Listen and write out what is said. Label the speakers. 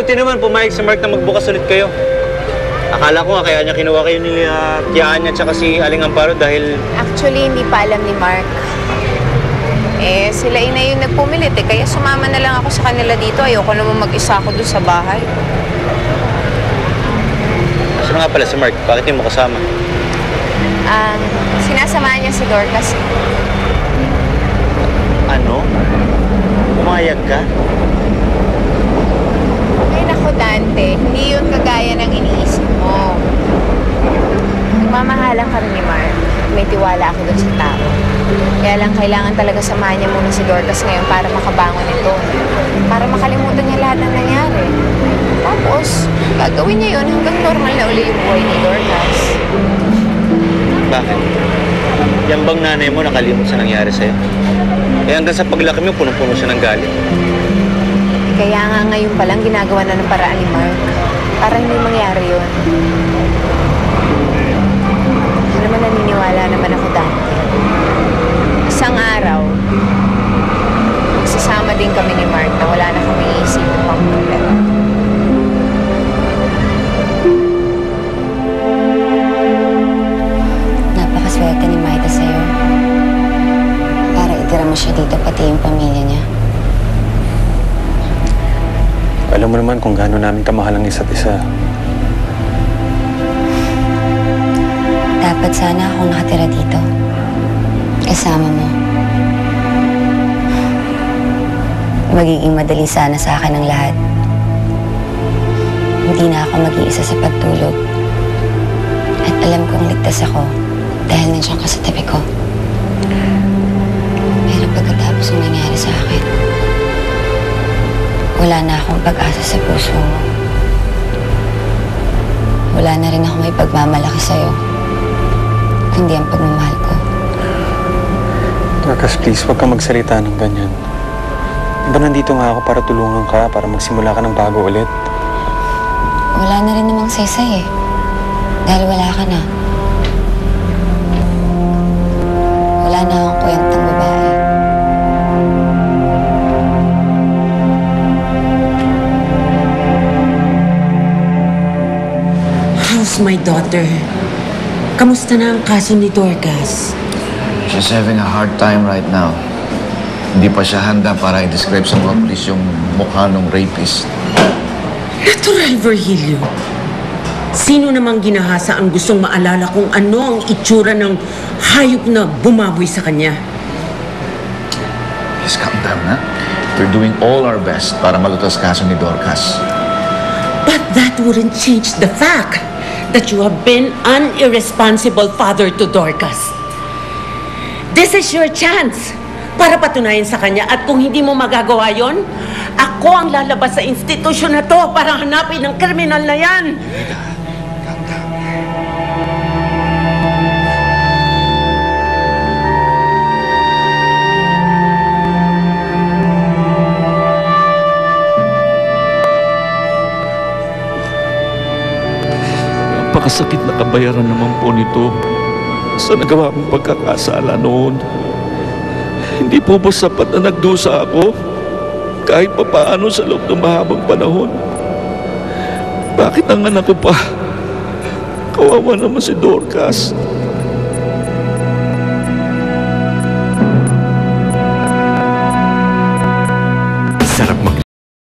Speaker 1: Buti naman pumayag si Mark na magbukas ulit kayo. Akala ko nga kaya niya kinuha kayo ni Tia Anya tsaka si Aling Amparo dahil...
Speaker 2: Actually, hindi pa alam ni Mark. Eh, sila ina yung nagpumilit eh. Kaya sumama na lang ako sa kanila dito. Ayoko naman mag-isa ako doon sa bahay.
Speaker 1: Sino nga pala si Mark? Bakit hindi mo kasama?
Speaker 2: Sinasamahan niya si Dorcas.
Speaker 1: Ano? Pumayag ka?
Speaker 2: Ay, naku, Dante. Hindi yun kagaya ng iniisip mo. Nagmamahalan ka rin ni Mark. May tiwala ako doon sa tao. Kaya lang kailangan talaga samahan niya muna si Dorcas ngayon para makabangon ito. Para makalimutan niya lahat ng nangyari. Tapos, gagawin niya yun hanggang normal na uli yung buhay ni Dorcas.
Speaker 1: Bakit? Yan bang nanay mo nakalimot sa nangyari sa'yo? Eh hanggang sa paglaki mo, punong-puno siya ng galit.
Speaker 2: Kaya nga ngayon palang ginagawa na ng paraan ni Mark. Para hindi mangyari yun. Ano naman naniniwala naman ako dati. Isang araw, magsasama din kami ni Mark na wala na kami iisipin pang problema.
Speaker 3: Napakaswerte ni Maida sa'yo. Para itira mo siya dito, pati yung pamilya niya.
Speaker 4: Alam mo naman kung gaano namin kamahal ang isa't isa.
Speaker 3: Dapat sana akong nakatira dito. Kasama mo. Magiging madali sana sa akin ang lahat. Hindi na ako mag-iisa sa pagtulog. At alam kong ligtas ako dahil nandiyan ka sa tabi ko. Pero pagkatapos ng nangyari sa akin, wala na akong pag-asa sa puso mo. Wala na rin ako may pagmamalaki sa'yo, kundi ang pagmamahal ko.
Speaker 4: Dorcas, please, huwag kang magsalita ng ganyan. Diba nandito nga ako para tulungan ka, para magsimula ka ng bago ulit?
Speaker 3: Wala na rin namang saysay eh. Dahil wala ka na. Wala na akong kwentang babae.
Speaker 5: How's my daughter? Kamusta na ang kaso ni Dorcas?
Speaker 6: She's having a hard time right now. Hindi pa siya handa para i-describe sa mga pulis yung mukha ng rapist.
Speaker 5: Natural, Virgilio. Sino namang ginahasa ang gustong maalala kung ano ang itsura ng hayop na bumaboy sa kanya?
Speaker 6: Please calm down, ha? We're doing all our best para malutas kaso ni Dorcas.
Speaker 5: But that wouldn't change the fact that you have been an irresponsible father to Dorcas. This is your chance para patunayan sa kanya, at kung hindi mo magagawa yon, ako ang lalabas sa institusyon na to para hanapin ang kriminal na yan.
Speaker 7: Napakasakit na kabayaran naman po nito sa nagawa mong pagkakasala noon. Hindi po ba sapat na nagdusa ako kahit pa paano sa loob ng mahabang panahon? Bakit ang anak ko pa? Kawawa naman si Dorcas.